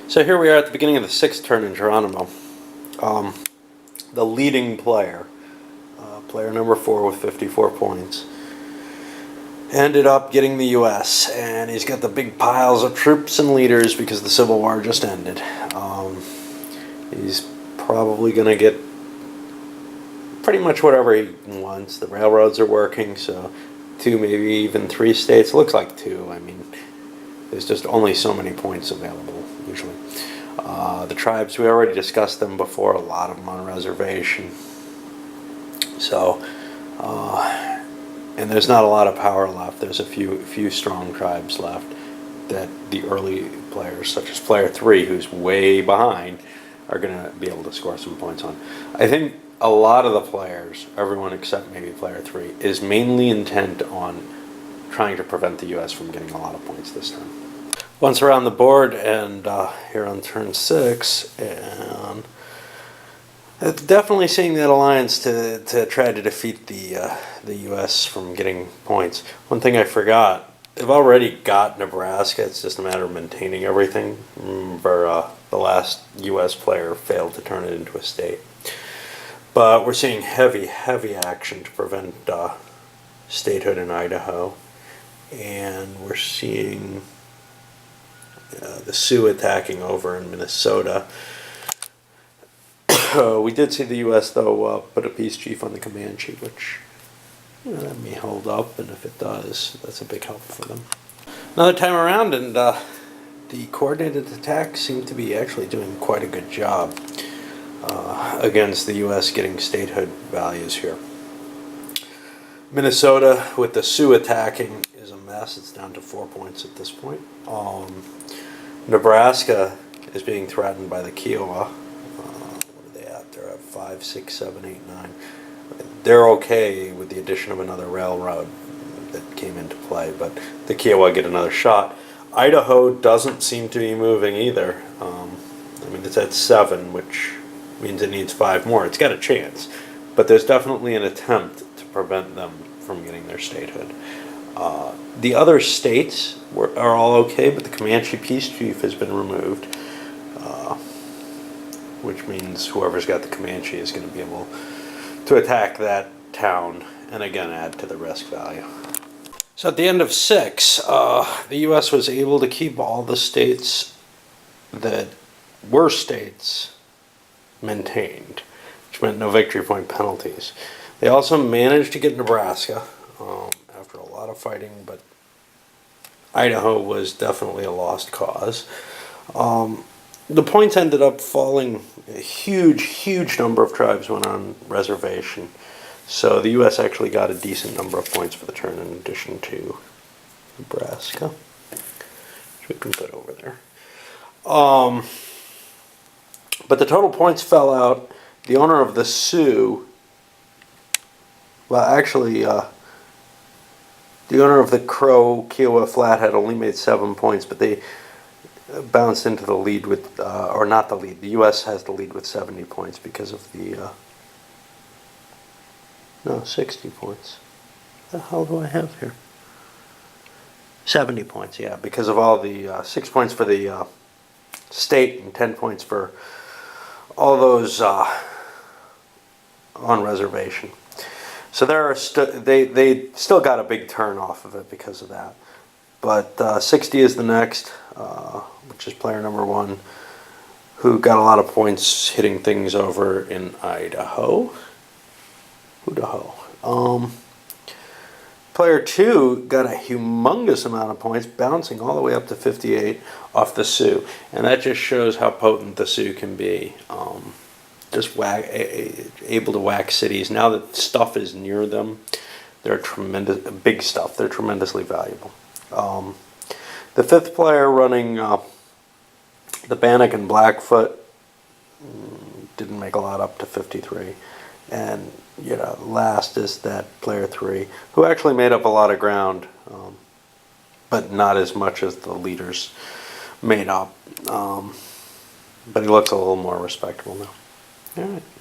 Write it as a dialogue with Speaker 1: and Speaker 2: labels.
Speaker 1: So here we are at the beginning of the sixth turn in Geronimo. The leading player, player number 4 with 54 points, ended up getting the U.S. and he's got the big piles of troops and leaders because the Civil War just ended. He's probably going to get pretty much whatever he wants. The railroads are working, so 2, maybe even 3 states. Looks like 2. I mean, there's just only so many points available usually. The tribes, we already discussed them before, a lot of them on reservation. So, and there's not a lot of power left. There's a few strong tribes left that the early players, such as player 3, who's way behind, are going to be able to score some points on. I think a lot of the players, everyone except maybe player 3, is mainly intent on trying to prevent the U.S. from getting a lot of points this turn. Once around the board, and here on turn 6, and definitely seeing that alliance to try to defeat the U.S. from getting points. One thing I forgot, they've already got Nebraska. It's just a matter of maintaining everything. Remember, the last U.S. player failed to turn it into a state. But we're seeing heavy action to prevent statehood in Idaho. And we're seeing the Sioux attacking over in Minnesota. We did see the U.S. though put a peace chief on the Comanche, which that may hold up, and if it does, that's a big help for them. Another time around, and the coordinated attack seemed to be actually doing quite a good job against the U.S. getting statehood values here. Minnesota, with the Sioux attacking, is a mess. It's down to 4 points at this point. Nebraska is being threatened by the Kiowa. What are they at? They're at 5, 6, 7, 8, 9. They're okay with the addition of another railroad that came into play, but the Kiowa get another shot. Idaho doesn't seem to be moving either. I mean, it's at 7, which means it needs 5 more. It's got a chance, but there's definitely an attempt to prevent them from getting their statehood. The other states are all okay, but the Comanche peace chief has been removed, which means whoever's got the Comanche is going to be able to attack that town and again add to the risk value. So at the end of 6, the U.S. was able to keep all the states that were states maintained, which meant no victory point penalties. They also managed to get Nebraska after a lot of fighting, but Idaho was definitely a lost cause. The points ended up falling. A huge number of tribes went on reservation. So the U.S. actually got a decent number of points for the turn in addition to Nebraska, which we can put over there. But the total points fell out. The owner of the Sioux, well, actually, the owner of the Crow Kiowa Flathead only made 7 points, but they bounced into the lead with, or not the lead. The U.S. has the lead with 70 points because of the, no, 60 points. What the hell do I have here? 70 points, yeah, because of all the 6 points for the state and 10 points for all those on reservation. So there are they still got a big turn off of it because of that. But 60 is the next, which is player number 1, who got a lot of points hitting things over in Idaho. Player 2 got a humongous amount of points, bouncing all the way up to 58 off the Sioux. And that just shows how potent the Sioux can be. Just able to whack cities. Now that stuff is near them, they're tremendous, big stuff. They're tremendously valuable. The 5th player running the Bannock and Blackfoot didn't make a lot up to 53. And last is that player 3, who actually made up a lot of ground, but not as much as the leaders made up. But he looks a little more respectable now. All right.